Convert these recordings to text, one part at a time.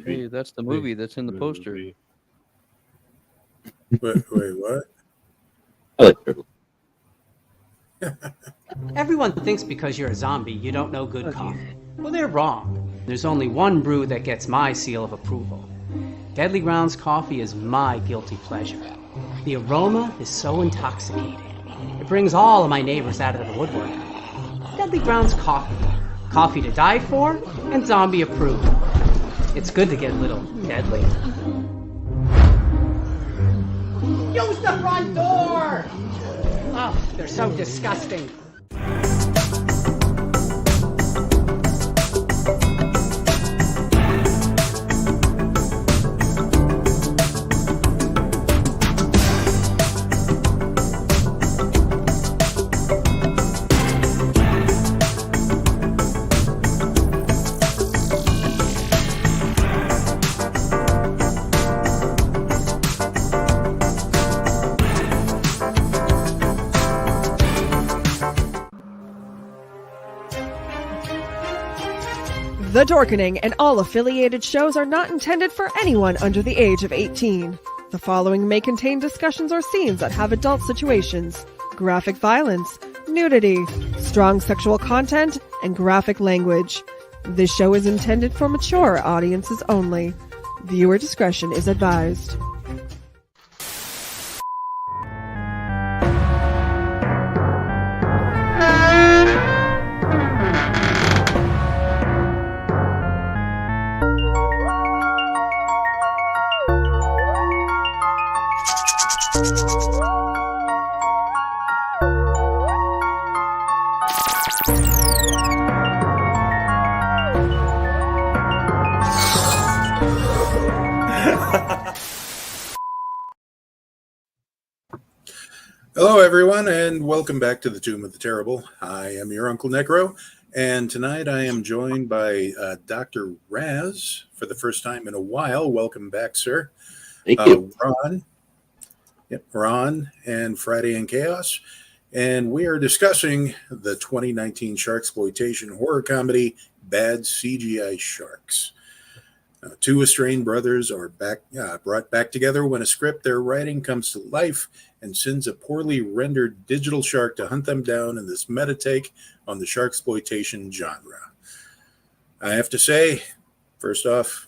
Hey, that's the movie that's in the poster. Wait, what? I like turtles. Everyone thinks because you're a zombie, you don't know good coffee. Well, they're wrong. There's only one brew that gets my seal of approval. Deadly Grounds coffee is my guilty pleasure. The aroma is so intoxicating. It brings all of my neighbors out of the woodwork. Deadly Grounds coffee. Coffee to die for and zombie approved. It's good to get a little deadly. Use the front door! Oh, they're so disgusting. The Dorkening and all affiliated shows are not intended for anyone under the age of 18. The following may contain discussions or scenes that have adult situations, graphic violence, nudity, strong sexual content, and graphic language. This show is intended for mature audiences only. Viewer discretion is advised. Hello, everyone, and welcome back to the Tomb of the Terrible. I am your UncleNecRo, and tonight I am joined by Dr. Raz for the first time in a while. Welcome back, sir. Thank you. Ron, and Friday in Chaos, and we are discussing the 2019 sharksploitation horror comedy Bad CGI Sharks. Two estranged brothers are brought back together when a script they're writing comes to life and sends a poorly rendered digital shark to hunt them down in this meta take on the sharksploitation genre. I have to say, first off,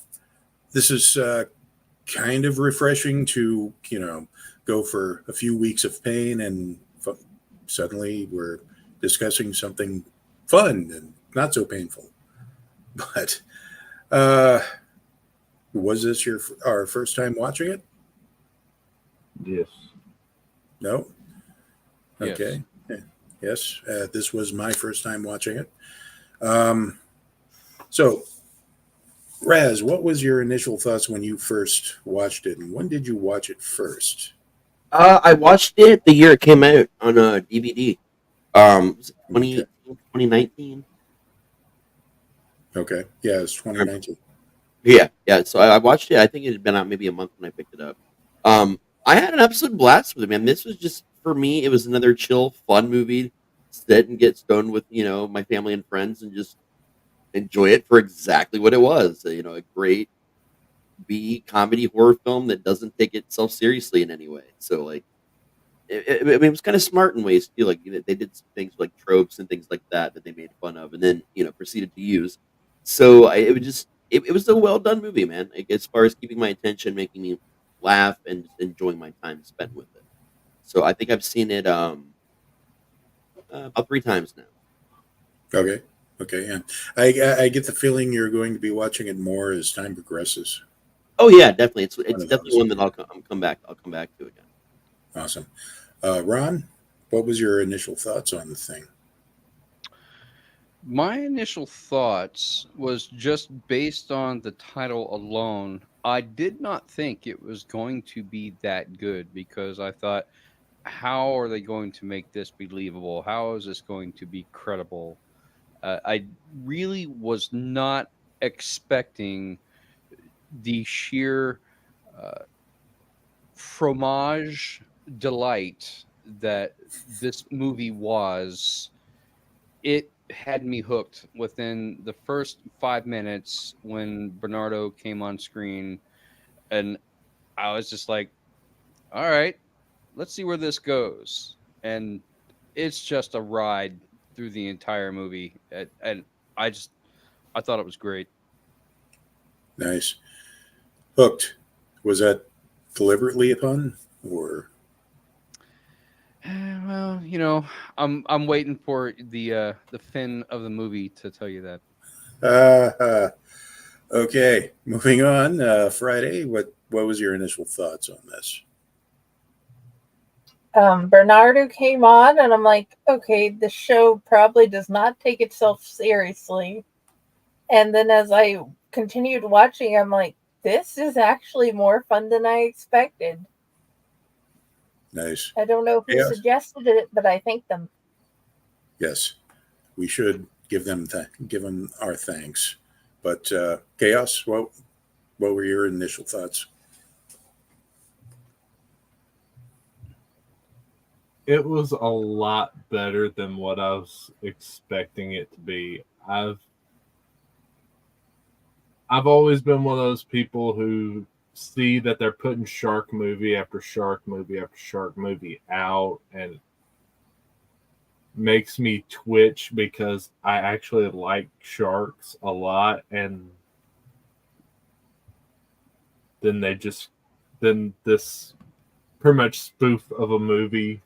this is kind of refreshing to, go for a few weeks of pain and suddenly we're discussing something fun and not so painful. But was this our first time watching it? Yes. No? Yes. Okay. Yes. This was my first time watching it. So, Raz, what was your initial thoughts when you first watched it, and when did you watch it first? I watched it the year it came out on a DVD. Was it 2019? Okay. Yeah, it's 2019. Yeah. So I watched it. I think it had been out maybe a month when I picked it up. I had an absolute blast with it, man. This was just, for me, it was another chill, fun movie. Sit and get stoned with, my family and friends and just enjoy it for exactly what it was. A great B comedy horror film that doesn't take itself seriously in any way. So, it was kind of smart in ways too. They did some things like tropes and things like that they made fun of, and then proceeded to use. So it was a well done movie, man. As far as keeping my attention, making me laugh, and just enjoying my time spent with it. So I think I've seen it about 3 times now. Okay. Yeah. I get the feeling you're going to be watching it more as time progresses. Oh yeah, definitely. It's definitely one that I'll come back to again. Awesome. Ron, what was your initial thoughts on the thing? My initial thoughts was just based on the title alone. I did not think it was going to be that good because I thought, how are they going to make this believable? How is this going to be credible? I really was not expecting the sheer fromage delight that this movie was. It had me hooked within the first 5 minutes when Bernardo came on screen, and I was just like, all right, let's see where this goes. And it's just a ride through the entire movie. And I thought it was great. Nice. Hooked. Was that deliberately a pun, or? Well, I'm waiting for the fin of the movie to tell you that. Okay, moving on. Friday, what was your initial thoughts on this? Bernardo came on, and I'm like, okay, the show probably does not take itself seriously. And then as I continued watching, I'm like, this is actually more fun than I expected. Nice. I don't know who suggested it, but I thank them. Yes, we should give them our thanks. But Chaos, what were your initial thoughts? It was a lot better than what I was expecting it to be. I've always been one of those people who see that they're putting shark movie after shark movie after shark movie out, and it makes me twitch because I actually like sharks a lot, and then this pretty much spoof of a movie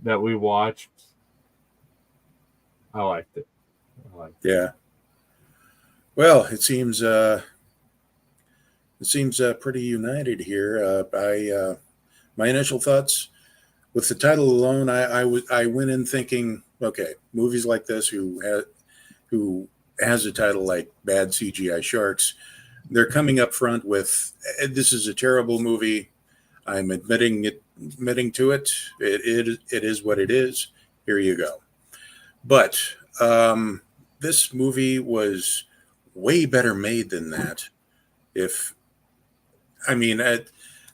that we watched, I liked it. Yeah. Well, it seems pretty united here. My initial thoughts with the title alone, I went in thinking, okay, movies like this who has a title like Bad CGI Sharks, they're coming up front with, this is a terrible movie. I'm admitting to it. It is what it is. Here you go. But this movie was way better made than that.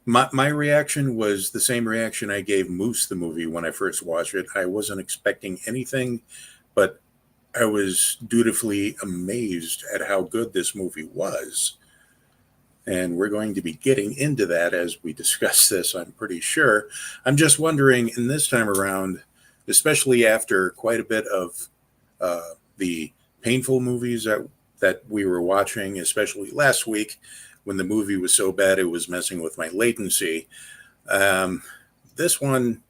My reaction was the same reaction I gave Moose the movie when I first watched it. I wasn't expecting anything, but I was dutifully amazed at how good this movie was. And we're going to be getting into that as we discuss this, I'm pretty sure. I'm just wondering, in this time around, especially after quite a bit of the painful movies that we were watching, especially last week, when the movie was so bad it was messing with my latency. This one,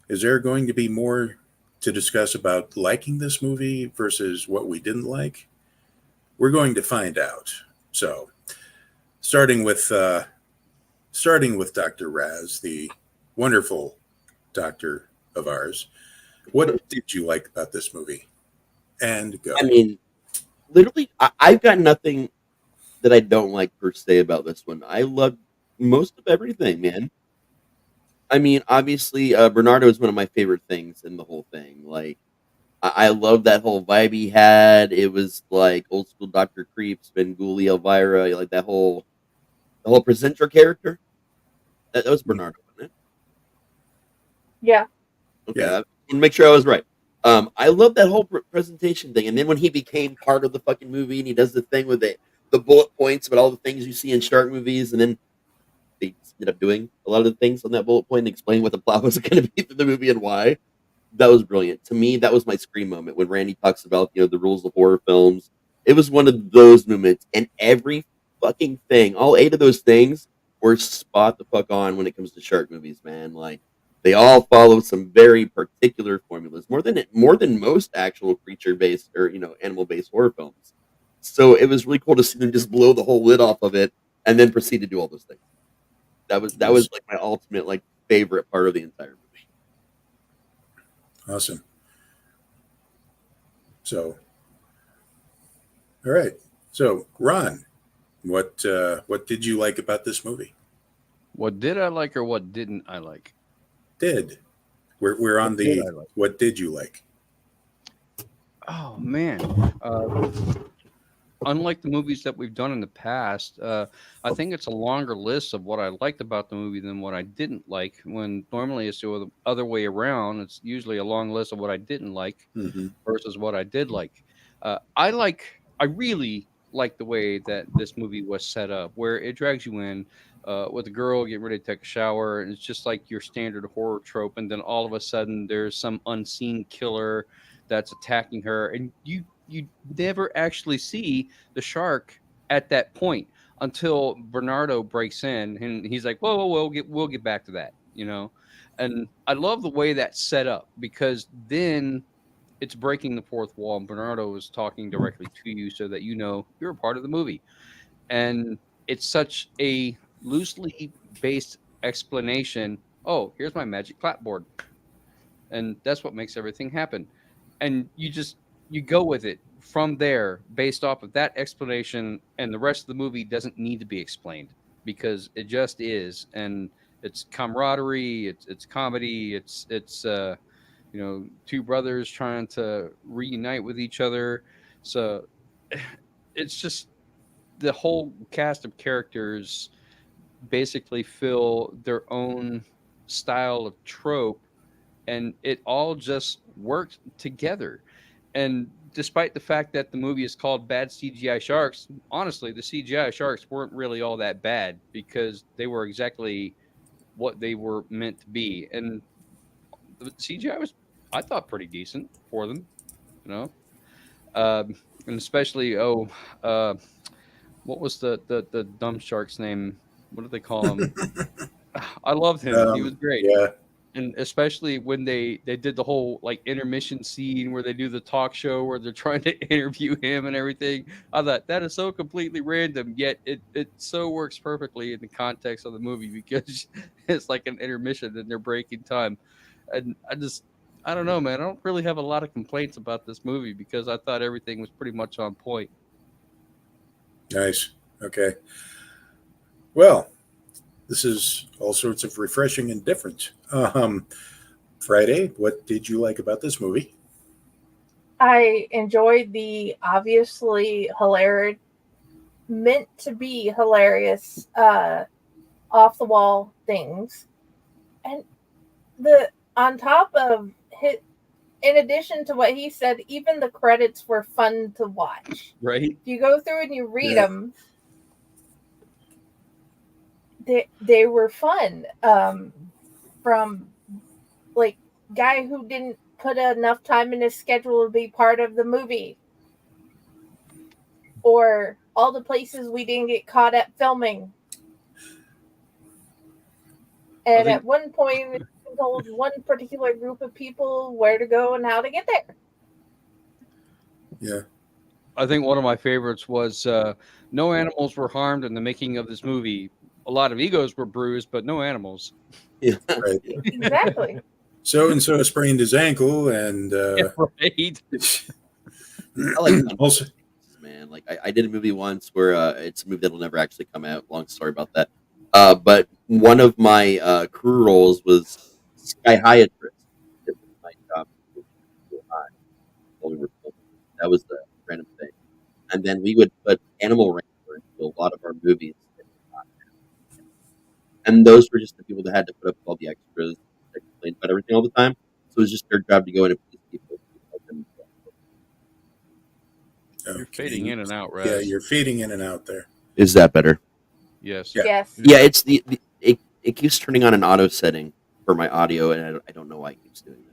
is there going to be more to discuss about liking this movie versus what we didn't like? We're going to find out. So, starting with Dr. Raz, the wonderful doctor of ours, what did you like about this movie? And go. I mean, literally, I've got nothing that I don't like per se about this one. I love most of everything, man. I mean, obviously, Bernardo is one of my favorite things in the whole thing. Like, I love that whole vibe he had. It was like old school Dr. Creeps, Svengoolie, Elvira, like the whole presenter character. That was Bernardo, wasn't it? Yeah. Okay, Yeah. I want to make sure I was right. I love that whole presentation thing. And then when he became part of the fucking movie and he does the thing with the bullet points about all the things you see in shark movies, and then they ended up doing a lot of the things on that bullet point and explain what the plot was going to be for the movie and why. That was brilliant. To me, that was my scream moment when Randy talks about, the rules of horror films. It was one of those moments, and every fucking thing, all 8 of those things were spot the fuck on when it comes to shark movies, man. Like, they all follow some very particular formulas, more than most actual creature-based or animal-based horror films. So it was really cool to see them just blow the whole lid off of it and then proceed to do all those things. That was like my ultimate favorite part of the entire movie. Awesome. So, all right. So, Ron, what did you like about this movie? What did I like or what didn't I like? We're on what did you like? Oh man, unlike the movies that we've done in the past, I think it's a longer list of what I liked about the movie than what I didn't like. When normally it's the other way around, it's usually a long list of what I didn't like Mhm. versus what I did like. I really like the way that this movie was set up, where it drags you in with a girl getting ready to take a shower, and it's just like your standard horror trope, and then all of a sudden there's some unseen killer that's attacking her, and you never actually see the shark at that point until Bernardo breaks in, and he's like, "Whoa, whoa, whoa, we'll get back to that," you know. And I love the way that's set up because then it's breaking the fourth wall, and Bernardo is talking directly to you so that you know you're a part of the movie. And it's such a loosely based explanation. Oh, here's my magic clapboard, and that's what makes everything happen. And you go with it from there based off of that explanation, and the rest of the movie doesn't need to be explained because it just is. And it's camaraderie, it's comedy, it's two brothers trying to reunite with each other. So it's just the whole cast of characters basically fill their own style of trope, and it all just worked together. And despite the fact that the movie is called Bad CGI Sharks, honestly, the CGI sharks weren't really all that bad because they were exactly what they were meant to be. And the CGI was, I thought, pretty decent for them, you know. And especially, what was the dumb shark's name? What did they call him? I loved him. He was great. Yeah. And especially when they did the whole like intermission scene where they do the talk show where they're trying to interview him and everything. I thought that is so completely random, yet it so works perfectly in the context of the movie because it's like an intermission and they're breaking time. And I don't know, man. I don't really have a lot of complaints about this movie because I thought everything was pretty much on point. Nice. Okay. Well, this is all sorts of refreshing and different. Friday, what did you like about this movie? I enjoyed the obviously hilarious, meant to be hilarious, off the wall things, and on top of hit. In addition to what he said, even the credits were fun to watch. Right? If you go through and you read them, they were fun. From like guy who didn't put enough time in his schedule to be part of the movie, or all the places we didn't get caught at filming. And at one point, it told one particular group of people where to go and how to get there. Yeah. I think one of my favorites was no animals were harmed in the making of this movie. A lot of egos were bruised, but no animals. Yeah. Right. Exactly. So and so sprained his ankle, and Right. I like also, man. Like I did a movie once where it's a movie that'll never actually come out. Long story about that. But one of my crew roles was Sky Hyatt. My job while we were filming. That was the random thing. And then we would put Animal Wrangler into a lot of our movies. And those were just the people that had to put up all the extras, that complained about everything all the time. So it was just their job to go in and please people. You're fading in and out, Raz. yeah, you're fading in and out there. Is that better? Yes. Yeah. Yes. Yeah, it's it keeps turning on an auto setting for my audio, and I don't know why it keeps doing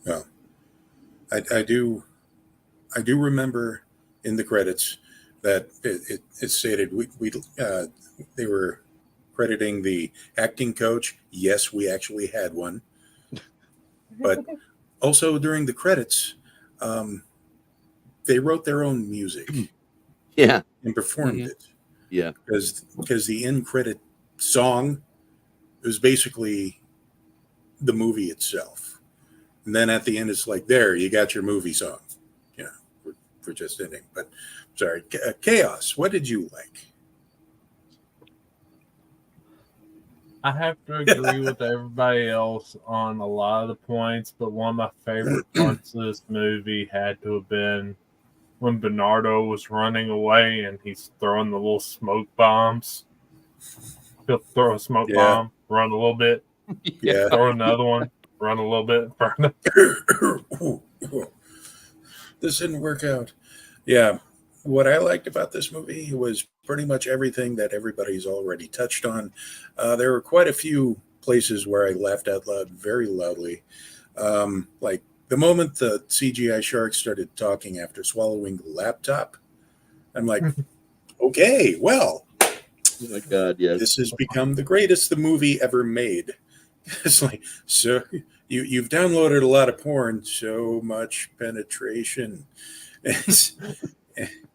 that. Well, I do remember in the credits that it stated they were crediting the acting coach. Yes, we actually had one, but also during the credits, they wrote their own music. Yeah, and performed it. Yeah, because the end credit song was basically the movie itself, and then at the end it's like, there you got your movie song. Yeah, for just ending. But sorry, Chaos. What did you like? I have to agree with everybody else on a lot of the points, but one of my favorite parts of this movie had to have been when Bernardo was running away and he's throwing the little smoke bombs. He'll throw a smoke bomb, run a little bit, Yeah. throw another one, run a little bit, burn it. This didn't work out. Yeah. What I liked about this movie was pretty much everything that everybody's already touched on. There were quite a few places where I laughed out loud very loudly. Like the moment the CGI Sharks started talking after swallowing the laptop, I'm like, okay, well, Oh my God, yes. this has become the greatest the movie ever made. It's like, so you've downloaded a lot of porn, so much penetration.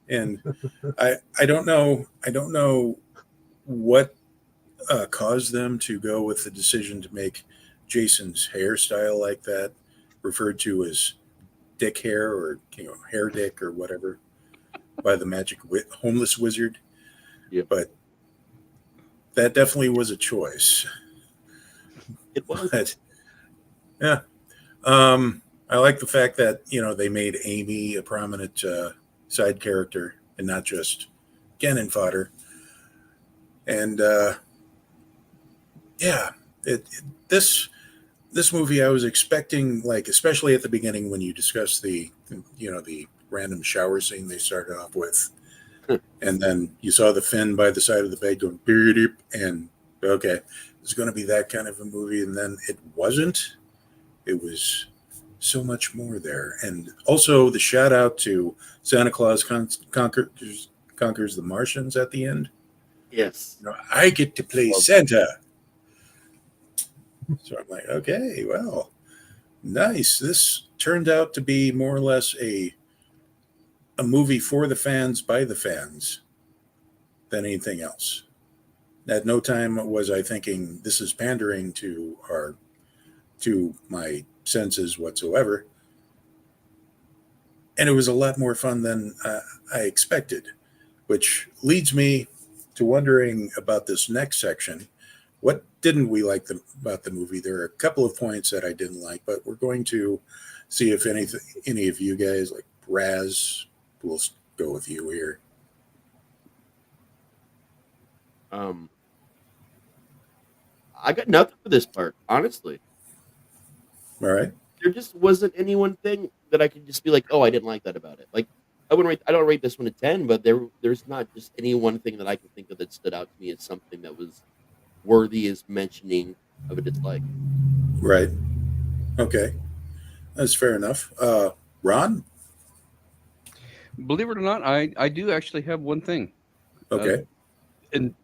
And I don't know what caused them to go with the decision to make Jason's hairstyle like that, referred to as dick hair or hair dick or whatever, by the magic homeless wizard. Yep. But that definitely was a choice. It was. But, yeah. I like the fact that, they made Amy a prominent side character and not just cannon fodder. And this movie I was expecting, like, especially at the beginning when you discuss the random shower scene they started off with, and then you saw the fin by the side of the bed going beep, and okay, it's going to be that kind of a movie, and then it wasn't. It was so much more there. And also the shout out to Santa Claus conquers the Martians at the end. Yes. I get to play Santa. So I'm like, okay, well, nice. This turned out to be more or less a movie for the fans by the fans than anything else. At no time was I thinking this is pandering to my senses whatsoever. And it was a lot more fun than I expected, which leads me to wondering about this next section. What didn't we like about the movie? There are a couple of points that I didn't like, but we're going to see if any of you guys, like Raz, we'll go with you here. I got nothing for this part, honestly. All right. There just wasn't any one thing that I could just be like, oh, I didn't like that about it. Like, I don't rate this one a 10, but there's not just any one thing that I can think of that stood out to me as something that was worthy as mentioning of a dislike. Right. Okay. That's fair enough. Ron? Believe it or not, I do actually have one thing. Okay. And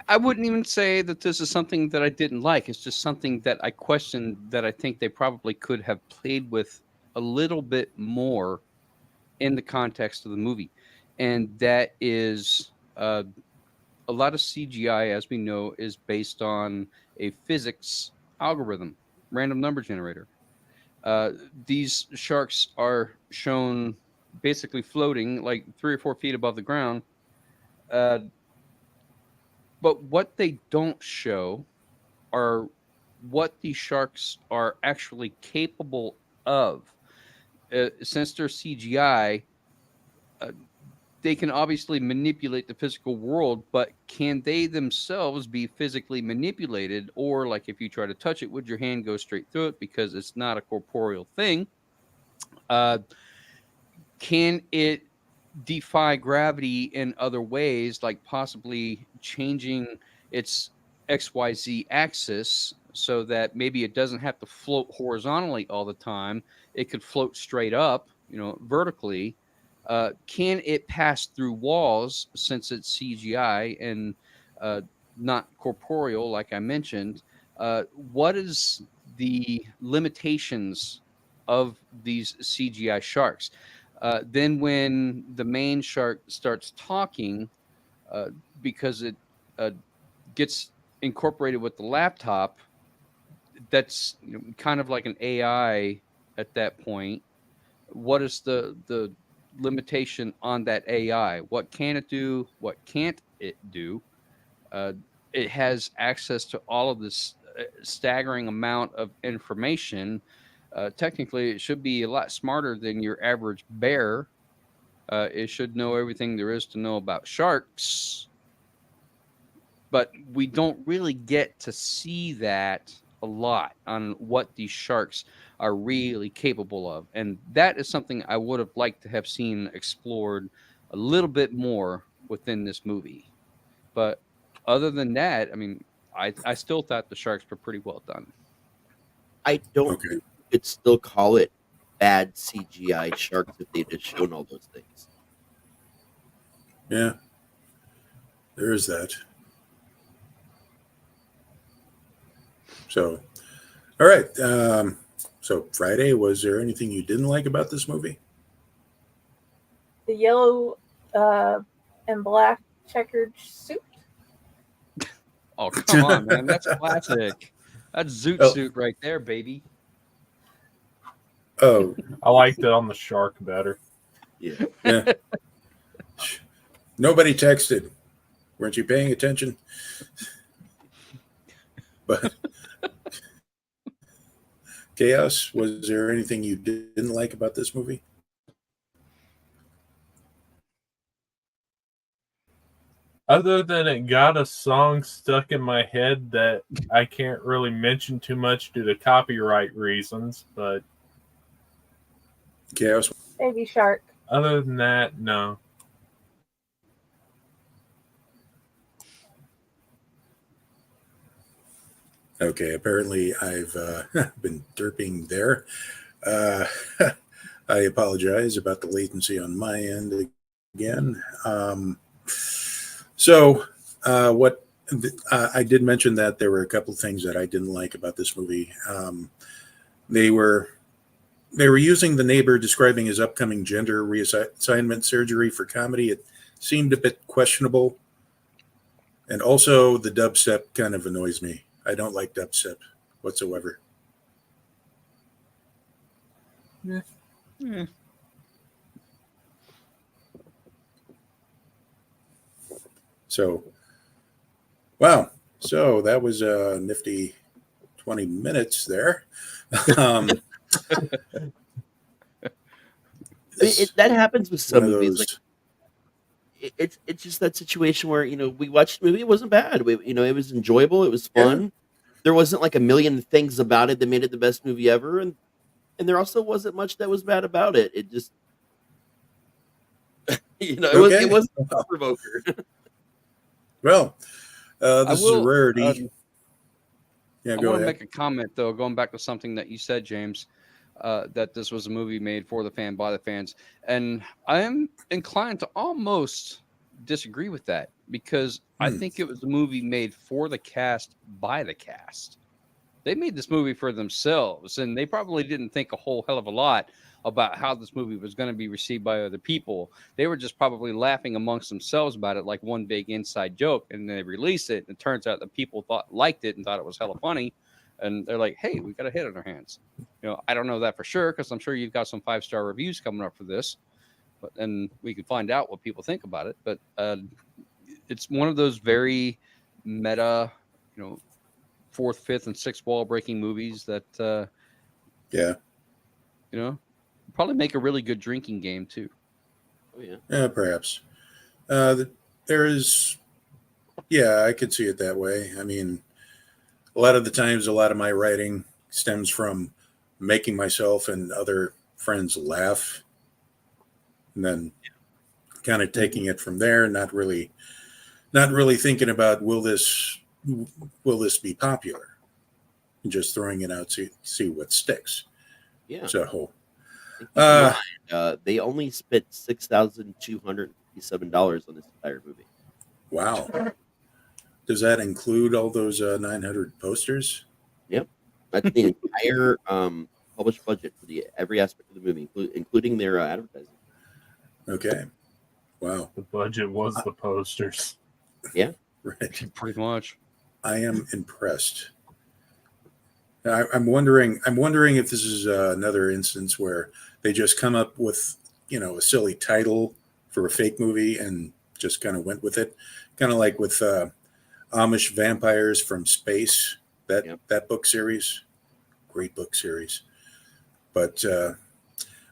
I wouldn't even say that this is something that I didn't like. It's just something that I questioned that I think they probably could have played with a little bit more in the context of the movie. And that is a lot of CGI, as we know, is based on a physics algorithm, random number generator. These sharks are shown basically floating like 3 or 4 feet above the ground. But what they don't show are what these sharks are actually capable of. Since they're CGI, they can obviously manipulate the physical world, but can they themselves be physically manipulated? Or, like, if you try to touch it, would your hand go straight through it because it's not a corporeal thing? Can it defy gravity in other ways, like possibly changing its XYZ axis so that maybe it doesn't have to float horizontally all the time? It could float straight up, vertically. Can it pass through walls since it's CGI and not corporeal, like I mentioned? What is the limitations of these CGI sharks? Then when the main shark starts talking, because it gets incorporated with the laptop, that's kind of like an AI at that point. What is the limitation on that AI? What can it do? What can't it do? It has access to all of this staggering amount of information. Technically, it should be a lot smarter than your average bear, It should know everything there is to know about sharks, but we don't really get to see that a lot on what these sharks are really capable of. And that is something I would have liked to have seen explored a little bit more within this movie. But other than that, I mean, I still thought the sharks were pretty well done. I don't Okay. think you could still call it bad CGI sharks if they just shown all those things. Yeah. There is that. So, all right. So Friday, was there anything you didn't like about this movie? The yellow and black checkered suit. Oh, come on, man. That's classic. That's Zoot Suit right there, baby. Oh, I liked it on the shark better. Yeah. yeah. Nobody texted. Weren't you paying attention? But Chaos, was there anything you didn't like about this movie? Other than it got a song stuck in my head that I can't really mention too much due to copyright reasons, but Chaos. Baby shark. other than that, no. Okay, apparently I've been derping there. I apologize about the latency on my end again. What I did mention that there were a couple of things that I didn't like about this movie. They were using the neighbor describing his upcoming gender reassignment surgery for comedy. It seemed a bit questionable. And also the dubstep kind of annoys me. I don't like dubstep whatsoever. Yeah. So, wow. So that was a nifty 20 minutes there. I mean, that happens with some movies. Like, it's just that situation where we watched the movie. It wasn't bad. It was enjoyable. It was fun. Yeah. There wasn't like a million things about it that made it the best movie ever, and there also wasn't much that was bad about it. It just it wasn't a thought provoker. Well, this is a rarity. I want to make a comment though, going back to something that you said, James. That this was a movie made for the fan by the fans, and I am inclined to almost disagree with that because I think it was a movie made for the cast by the cast. They made this movie for themselves, and they probably didn't think a whole hell of a lot about how this movie was going to be received by other people. They were just probably laughing amongst themselves about it like one big inside joke, and they released it, and it turns out that people liked it and thought it was hella funny. And they're like, hey, we got a hit on our hands. I don't know that for sure because I'm sure you've got some 5-star reviews coming up for this. And we can find out what people think about it. But it's one of those very meta, 4th, 5th, and 6th wall breaking movies that, probably make a really good drinking game too. Oh, yeah. Yeah, perhaps. There is, I could see it that way. I mean, a lot of the times, a lot of my writing stems from making myself and other friends laugh, and then kind of taking it from there. Not really thinking about will this be popular, and just throwing it out see what sticks. Yeah. So, they only spent $6,257 on this entire movie. Wow. Does that include all those 900 posters? Yep. That's the entire published budget for every aspect of the movie, including their advertising. Okay. Wow. The budget was the posters. Yeah. Right. Pretty much. I am impressed. I'm wondering if this is another instance where they just come up with, a silly title for a fake movie and just kind of went with it. Kind of like with Amish Vampires from Space, that book series, great book series. But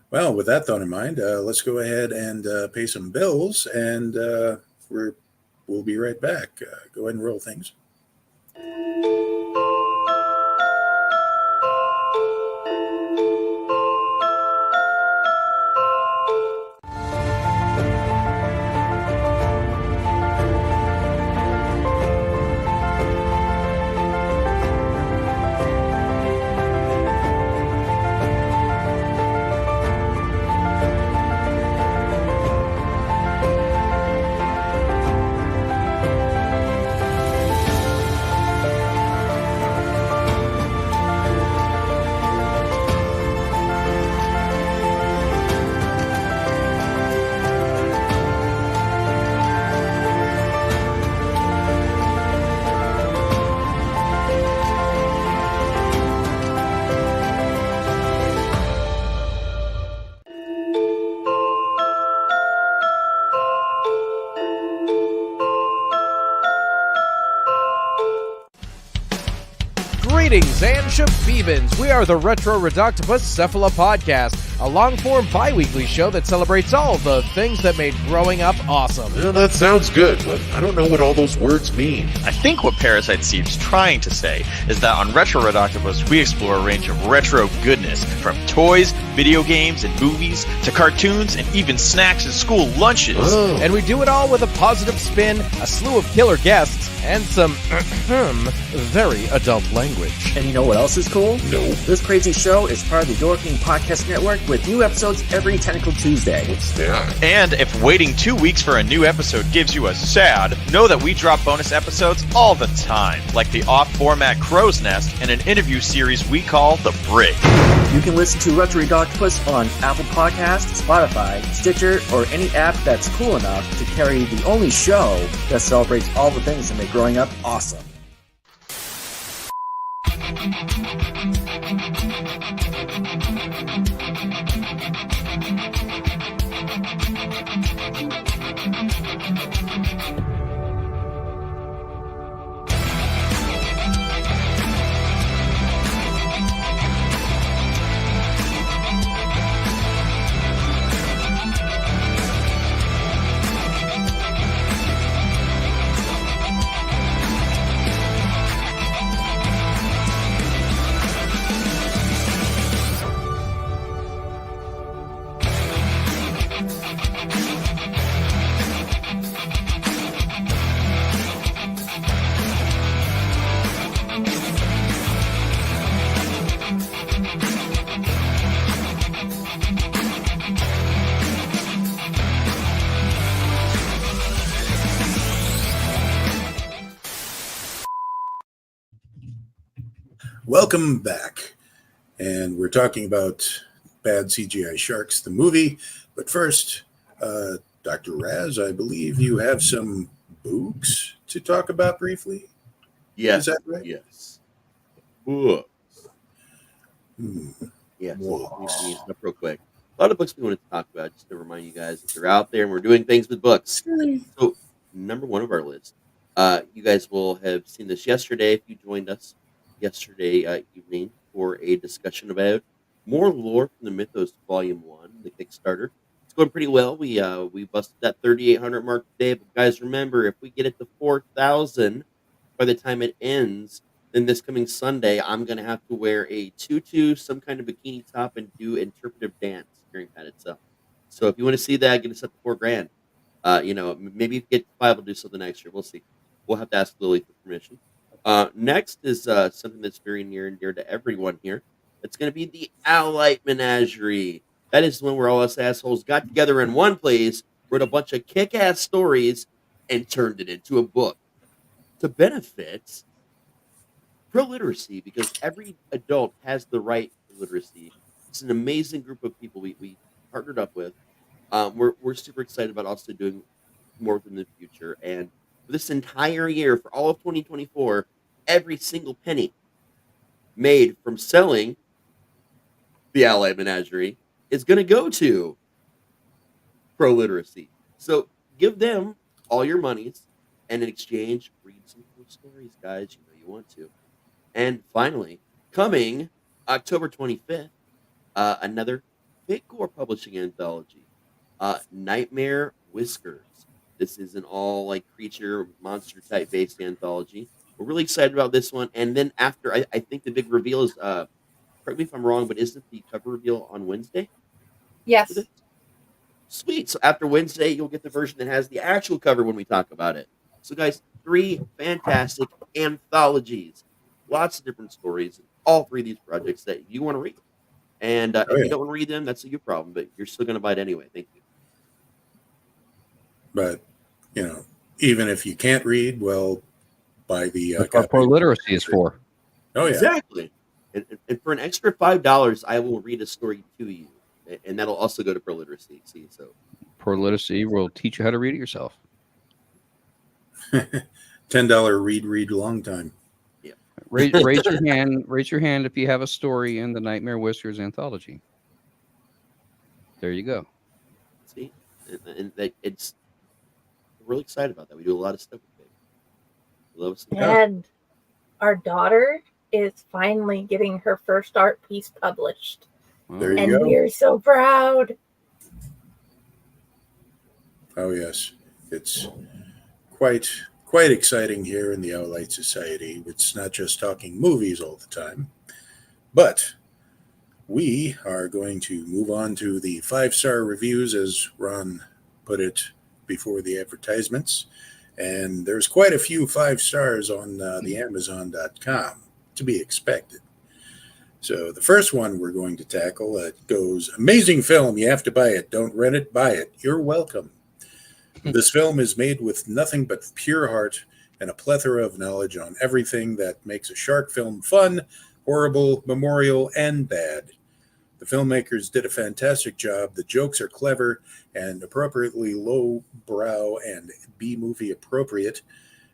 Well, with that thought in mind, let's go ahead and pay some bills, and we'll be right back. Go ahead and roll things. Greetings and shabebans. We are the Retro Reductibus Cephala Podcast, a long-form bi-weekly show that celebrates all the things that made growing up awesome. Well, that sounds good, but I don't know what all those words mean. I think what Parasite Steve's trying to say is that on Retro Reductibus, we explore a range of retro goodness, from toys, video games, and movies, to cartoons, and even snacks and school lunches. Oh. And we do it all with a positive spin, a slew of killer guests, and some very adult language. And you know what else is cool? No. This crazy show is part of the Dorking Podcast Network with new episodes every Tentacle Tuesday. What's that? And if waiting 2 weeks for a new episode gives you a sad, know that we drop bonus episodes all the time, like the off-format Crow's Nest and an interview series we call The Brig. You can listen to Retro Octopus on Apple Podcasts, Spotify, Stitcher, or any app that's cool enough to carry the only show that celebrates all the things that make growing up awesome. Welcome back. And we're talking about Bad CGI Sharks, the movie. But first, Dr. Raz, I believe you have some books to talk about briefly. Yes. Is that right? Yes. Ooh. Yeah. Whoa. So let me stop real quick. A lot of books we want to talk about, just to remind you guys that they're out there and we're doing things with books. So, number one of our list, you guys will have seen this yesterday if you joined us yesterday evening for a discussion about more lore from the Mythos Volume 1, the Kickstarter. It's going pretty well. We busted that 3,800 mark today, but guys, remember, if we get it to 4,000 by the time it ends, then this coming Sunday, I'm going to have to wear a tutu, some kind of bikini top, and do interpretive dance during that itself. So if you want to see that, get us up to $4,000. Maybe if you get 5, we'll do something extra. We'll see. We'll have to ask Lily for permission. Next is something that's very near and dear to everyone here. It's going to be the Elliott Menagerie. That is when we're all us assholes got together in one place, wrote a bunch of kick-ass stories, and turned it into a book to benefit pro-literacy, because every adult has the right to literacy. It's an amazing group of people we partnered up with. We're super excited about also doing more with them in the future. And for this entire year, for all of 2024, every single penny made from selling the Elliott Menagerie is going to go to pro-literacy. So give them all your monies, and in exchange, read some cool stories, guys. You know you want to. And finally, coming October 25th, another Big Gore Publishing anthology, Nightmare Whiskers. This is an all like creature monster type based anthology. We're really excited about this one. And then after, I think the big reveal is, correct me if I'm wrong, but isn't the cover reveal on Wednesday? Yes. Sweet. So after Wednesday, you'll get the version that has the actual cover when we talk about it. So, guys, 3 fantastic anthologies, lots of different stories, all 3 of these projects that you want to read. And if you don't want to read them, that's a your problem, but you're still going to buy it anyway. Thank you. But, even if you can't read, well, buy the That's what poor literacy is for. Oh, yeah. Exactly. And for an extra $5, I will read a story to you. And that'll also go to pro literacy. See, so Pro literacy will teach you how to read it yourself. $10 read long time. Yeah. Raise your hand. Raise your hand if you have a story in the Nightmare Whiskers anthology. There you go. See, and it's we're really excited about that. We do a lot of stuff with it. Love some And our daughter is finally getting her first art piece published. There you And go. we're so proud. Oh, yes. It's quite exciting here in the Owlite Society. It's not just talking movies all the time, but we are going to move on to the 5-star reviews, as Ron put it before the advertisements. And there's quite a few 5 stars on the Amazon.com, to be expected. So the first one we're going to tackle, goes, amazing film, you have to buy it. Don't rent it, buy it. You're welcome. This film is made with nothing but pure heart and a plethora of knowledge on everything that makes a shark film fun, horrible, memorial, and bad. The filmmakers did a fantastic job. The jokes are clever and appropriately low-brow and B-movie appropriate.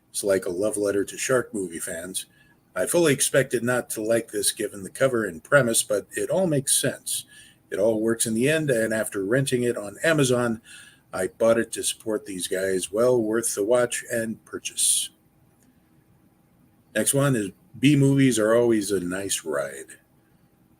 It's like a love letter to shark movie fans. I fully expected not to like this given the cover and premise, but it all makes sense. It all works in the end, and after renting it on Amazon, I bought it to support these guys. Well worth the watch and purchase. Next one is B-movies are always a nice ride.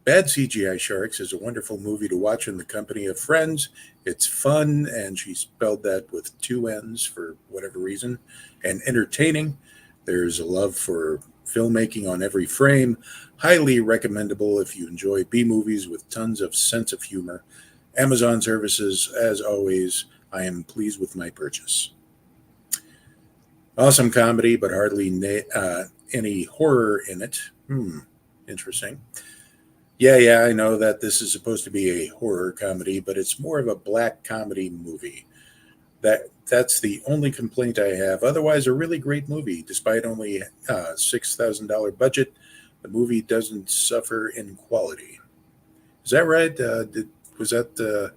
Bad CGI Sharks is a wonderful movie to watch in the company of friends. It's fun, and she spelled that with 2 N's for whatever reason, and entertaining. There's a love for filmmaking on every frame. Highly recommendable if you enjoy B-movies with tons of sense of humor. Amazon services, as always. I am pleased with my purchase. Awesome comedy, but hardly any horror in it. Interesting. Yeah, I know that this is supposed to be a horror comedy, but it's more of a black comedy movie. That's the only complaint I have. Otherwise, a really great movie. Despite only $6,000 budget, the movie doesn't suffer in quality. Is that right? Was that the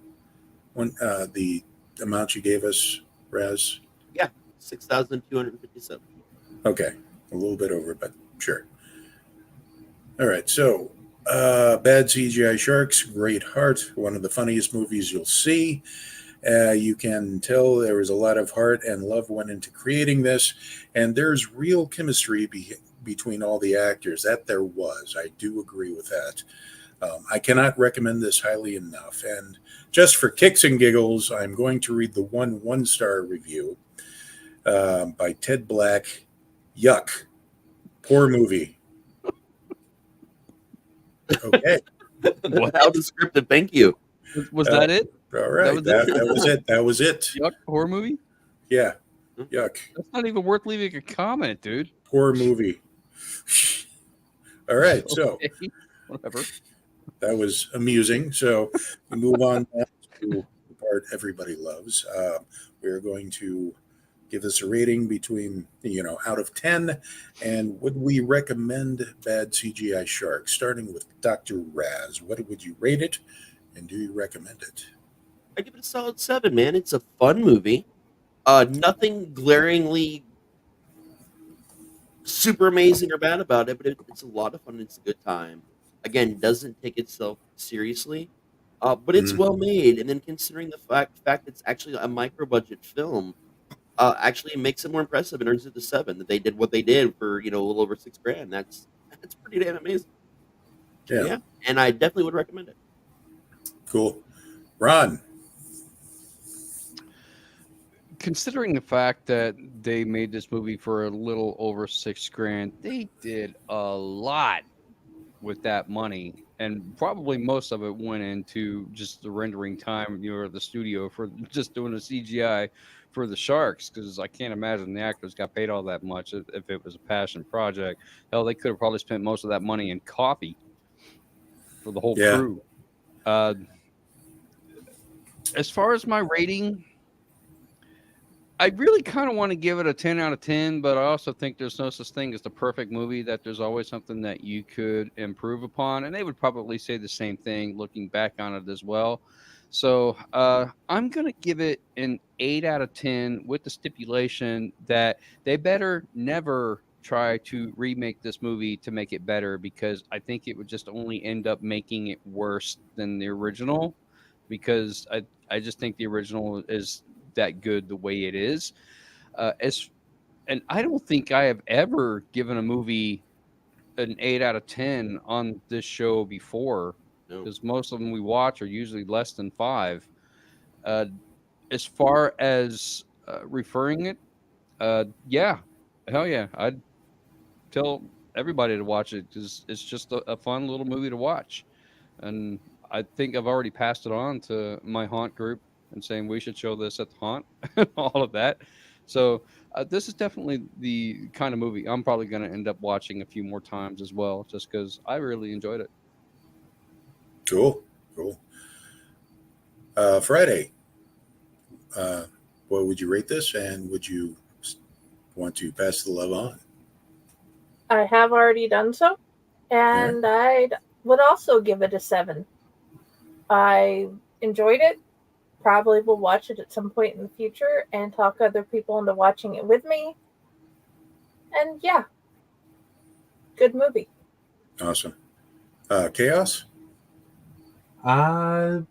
amount you gave us, Raz? Yeah, 6,257. Okay, a little bit over, but sure. All right, so Bad CGI Sharks, great heart, one of the funniest movies you'll see. You can tell there was a lot of heart and love went into creating this, and there's real chemistry between all the actors. That there was. I do agree with that. I cannot recommend this highly enough. And just for kicks and giggles, I'm going to read the 1-star review by Ted Black. Yuck. Poor movie. Okay. How descriptive. Thank you. Was that it? All right. That was it. Yuck, horror movie? Yeah. Yuck. That's not even worth leaving a comment, dude. Poor movie. All right. So, okay. Whatever. That was amusing. So we move on now to the part everybody loves. We're going to give this a rating between, out of 10. And would we recommend Bad CGI Sharks? Starting with Dr. Raz. What would you rate it? And do you recommend it? I give it a solid 7, man. It's a fun movie. Nothing glaringly super amazing or bad about it, but it's a lot of fun. It's a good time. Again, doesn't take itself seriously, but it's well made. And then considering the fact it's actually a micro budget film, actually makes it more impressive and earns it the 7 that they did what they did for a little over $6,000. That's pretty damn amazing. Yeah, and I definitely would recommend it. Cool. Ron. Considering the fact that they made this movie for a little over $6,000, they did a lot with that money, and probably most of it went into just the rendering time, the studio for just doing the CGI for the sharks. Because I can't imagine the actors got paid all that much if it was a passion project. Hell, they could have probably spent most of that money in coffee for the whole crew. As far as my rating, I really kind of want to give it a 10 out of 10, but I also think there's no such thing as the perfect movie, that there's always something that you could improve upon. And they would probably say the same thing looking back on it as well. So I'm going to give it an 8 out of 10 with the stipulation that they better never try to remake this movie to make it better, because I think it would just only end up making it worse than the original, because I just think the original is that good the way it is. And I don't think I have ever given a movie an 8 out of 10 on this show before, because most of them we watch are usually less than 5. As far as referring it, yeah, hell yeah, I'd tell everybody to watch it, because it's just a fun little movie to watch. And I think I've already passed it on to my haunt group and saying we should show this at the haunt and all of that. So this is definitely the kind of movie I'm probably going to end up watching a few more times as well, just because I really enjoyed it. Cool. Friday, what would you rate this, and would you want to pass the love on? I have already done so, and I would also give it a 7. I enjoyed it. Probably will watch it at some point in the future and talk other people into watching it with me. And yeah, good movie. Awesome. Chaos? I'd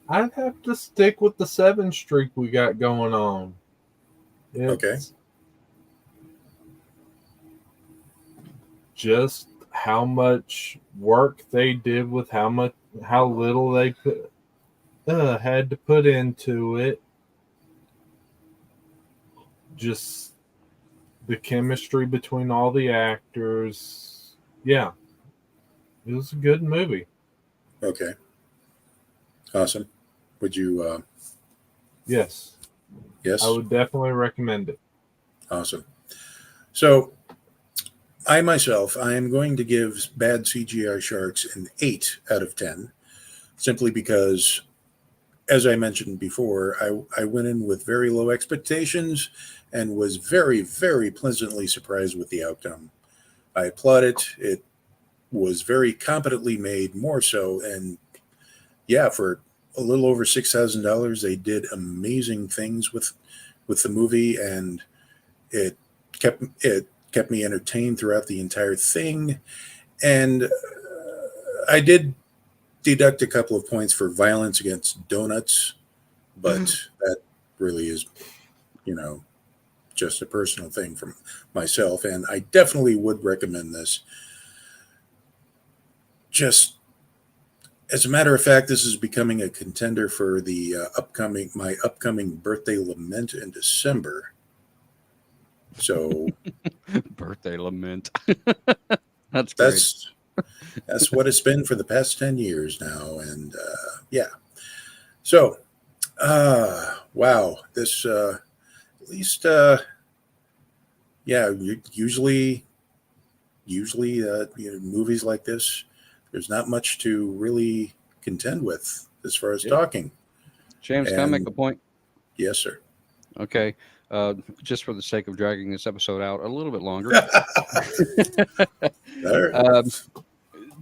have to stick with the 7 streak we got going on. It's just how much work they did with how little they had to put into it. Just the chemistry between all the actors. Yeah. It was a good movie. Okay. Awesome. Would you Yes. Yes. I would definitely recommend it. Awesome. So I am going to give Bad CGI Sharks an 8 out of 10, simply because, as I mentioned before, I went in with very low expectations and was very, very pleasantly surprised with the outcome. I applaud it. It was very competently made, more so. And yeah, for a little over $6,000, they did amazing things with the movie, and it kept me entertained throughout the entire thing. And I did deduct a couple of points for violence against donuts, but that really is, just a personal thing from myself. And I definitely would recommend this. Just as a matter of fact, this is becoming a contender for the my upcoming birthday lament in December. So birthday lament. That's what it's been for the past 10 years now. And yeah. So wow, this at least yeah, usually movies like this, there's not much to really contend with as far as talking. James, can I make a point? Yes, sir. Okay. Just for the sake of dragging this episode out a little bit longer.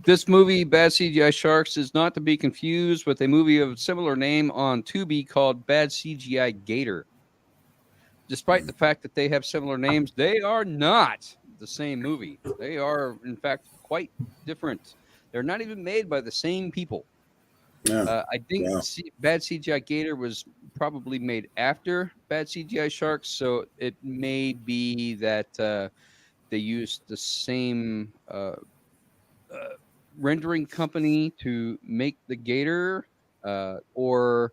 This movie, Bad CGI Sharks, is not to be confused with a movie of similar name on Tubi called Bad CGI Gator. Despite the fact that they have similar names, they are not the same movie. They are, in fact, quite different. They're not even made by the same people. Yeah. I think Bad CGI Gator was probably made after Bad CGI Sharks, so it may be that they used the same rendering company to make the Gator, or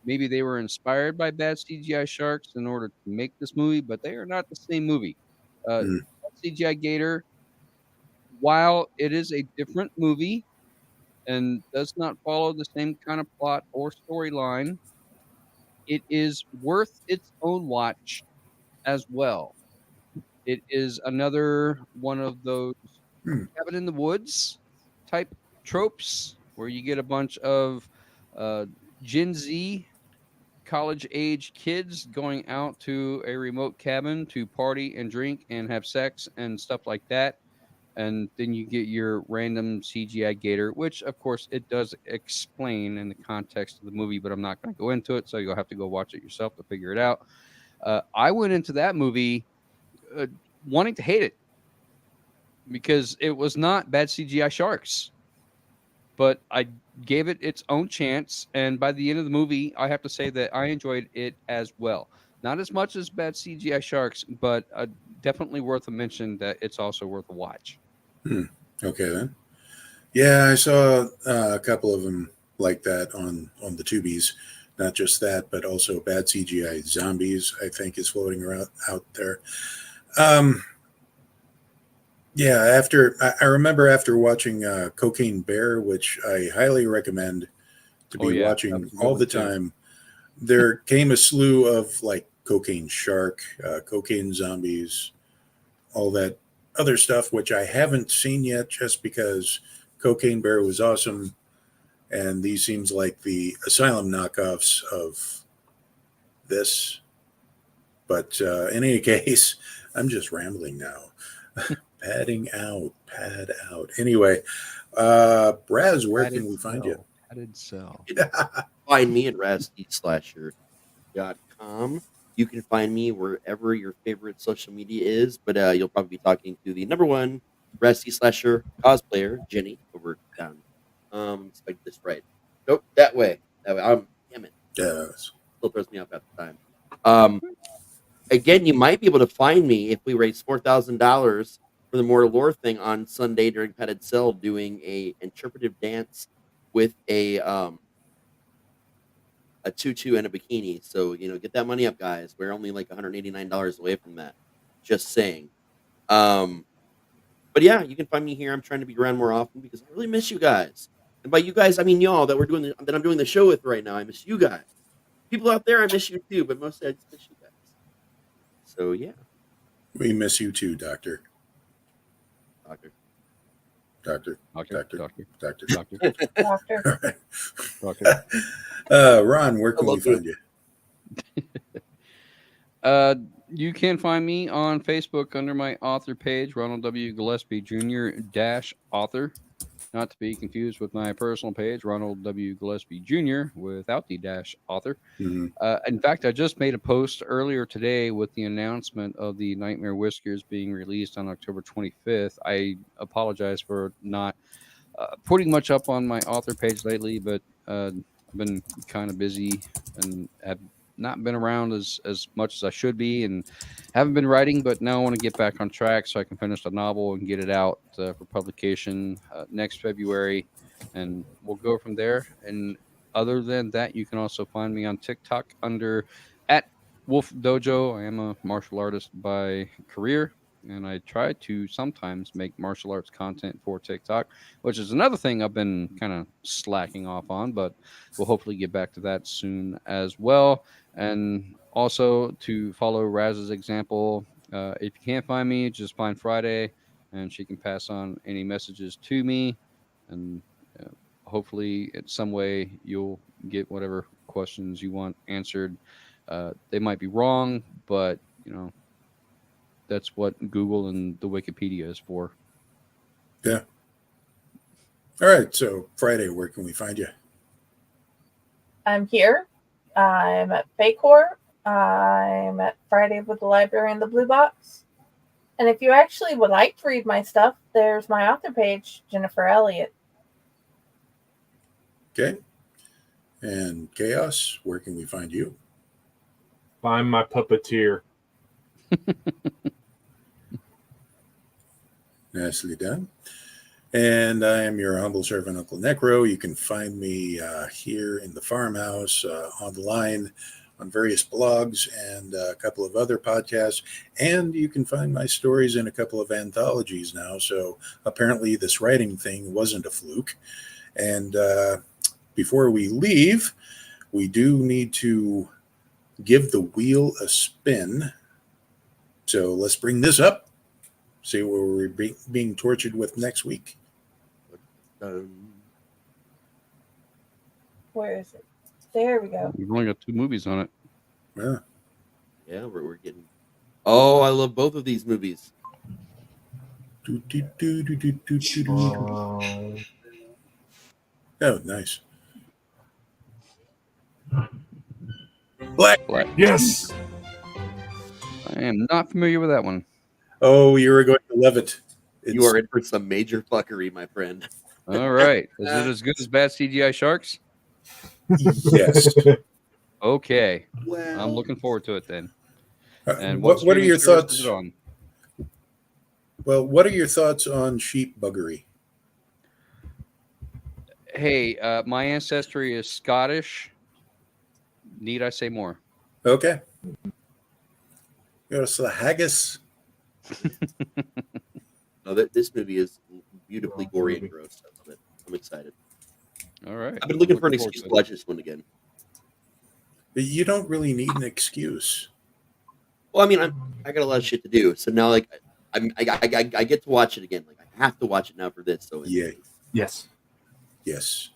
maybe they were inspired by bad CGI Sharks in order to make this movie, but they are not the same movie. Hmm. CGI Gator, while it is a different movie and does not follow the same kind of plot or storyline, it is worth its own watch as well. It is another one of those Hmm. cabin in the woods type tropes where you get a bunch of uh, Gen Z college age kids going out to a remote cabin to party and drink and have sex and stuff like that. And then you get your random CGI gator, which of course it does explain in the context of the movie, but I'm not going to go into it. So you'll have to go watch it yourself to figure it out. I went into that movie uh, wanting to hate it because it was not bad CGI sharks, but I gave it its own chance. And by the end of the movie, I have to say that I enjoyed it as well. Not as much as bad CGI sharks, but definitely worth a mention that it's also worth a watch. Okay, then. Yeah, I saw a couple of them like that on the Tubies. Not just that, but also bad CGI zombies, I think, is floating around out there. Yeah, I remember after watching Cocaine Bear, which I highly recommend to be watching all the time, there came a slew of like Cocaine Shark, Cocaine Zombies, all that other stuff, which I haven't seen yet just because Cocaine Bear was awesome. And these seems like the Asylum knockoffs of this. But in any case, I'm just rambling now. Pad out. Anyway, Raz, where can we find you? Padded cell. Find me at Raz T Slasher.com. You can find me wherever your favorite social media is, but you'll probably be talking to the number one Raz T Slasher cosplayer, Jenny, over down. Let's make this right. Nope, that way. Damn it. Yes. Still throws me off at the time. Again, you might be able to find me if we raise $4,000 for the More Lore thing on Sunday during Padded Cell, doing a interpretive dance with a tutu and a bikini. So get that money up, guys. We're only like $189 away from that. Just saying. But yeah, you can find me here. I'm trying to be around more often because I really miss you guys. And by you guys, I mean y'all that I'm doing the show with right now. I miss you guys. People out there, I miss you too, but mostly I just miss you guys. So yeah. We miss you too, Doctor. Doctor. All Doctor. right. Ron, where can we find you? You can find me on Facebook under my author page, Ronald W Gillespie Jr. -author. Not to be confused with my personal page, Ronald W Gillespie Jr. without the -author. Mm-hmm. In fact, I just made a post earlier today with the announcement of the Nightmare Whiskers being released on October 25th. I apologize for not putting much up on my author page lately, but I've been kind of busy and have not been around as much as I should be, and haven't been writing, but now I want to get back on track so I can finish the novel and get it out for publication next February, and we'll go from there. And other than that, you can also find me on TikTok under @Wolf Dojo. I am a martial artist by career, and I try to sometimes make martial arts content for TikTok, which is another thing I've been kind of slacking off on, but we'll hopefully get back to that soon as well. And also to follow Raz's example, if you can't find me, just find Friday, and she can pass on any messages to me, and hopefully in some way you'll get whatever questions you want answered. They might be wrong, but that's what Google and the Wikipedia is for. Yeah. All right. So Friday, where can we find you? I'm here. I'm at Paycor. I'm at Friday with the Library in the Blue Box. And if you actually would like to read my stuff, there's my author page, Jennifer Elliott. Okay. And Chaos, where can we find you? Find my puppeteer. Nicely done. And I am your humble servant, Uncle Necro. You can find me here in the farmhouse, online, on various blogs and a couple of other podcasts. And you can find my stories in a couple of anthologies now. So apparently this writing thing wasn't a fluke. And before we leave, we do need to give the wheel a spin. So let's bring this up. See what we're being tortured with next week. Where is it? There we go. We've only got 2 movies on it. Yeah. Yeah, we're getting. Oh, I love both of these movies. Oh, nice. Black. Yes. I am not familiar with that one. Oh, you're going to love it. You are in for some major fuckery, my friend. All right. Is it as good as bad CGI Sharks? Yes. Okay. Well, I'm looking forward to it then. And what are your streaming service thoughts? is it on? Well, what are your thoughts on sheep buggery? Hey, my ancestry is Scottish. Need I say more? Okay. Go to the haggis. No, this movie is beautifully gory and gross. I love it. I'm excited. All right. I've been looking for an forward excuse to to watch this one again. But you don't really need an excuse. Well, I mean, I got a lot of shit to do, so now like I get to watch it again. Like I have to watch it now for this. So Yeah. Yes. Yes.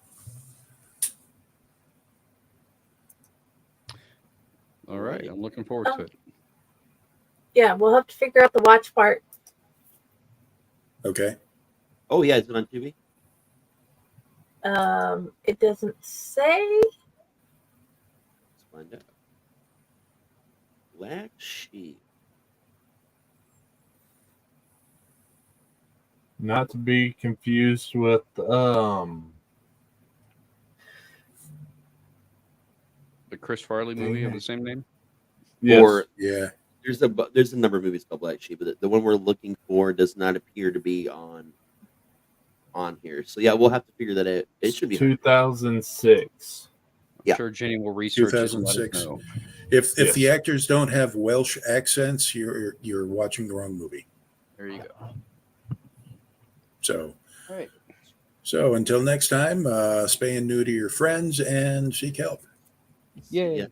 All right. I'm looking forward to it. Yeah, we'll have to figure out the watch part. Okay. Oh yeah, is it on TV? It doesn't say. Let's find out. Black Sheep. Not to be confused with The Chris Farley movie of the same name? yes. Or Yeah. there's a number of movies called Black Sheep, but the one we're looking for does not appear to be on here. So yeah, we'll have to figure that out. It should be 2006. Yeah. I'm sure Jenny will research it and let us 2006. know. If Yes. the actors don't have Welsh accents, you're watching the wrong movie. There you go. So All right. so until next time, spay and neuter your friends and seek help. Yay. Yeah.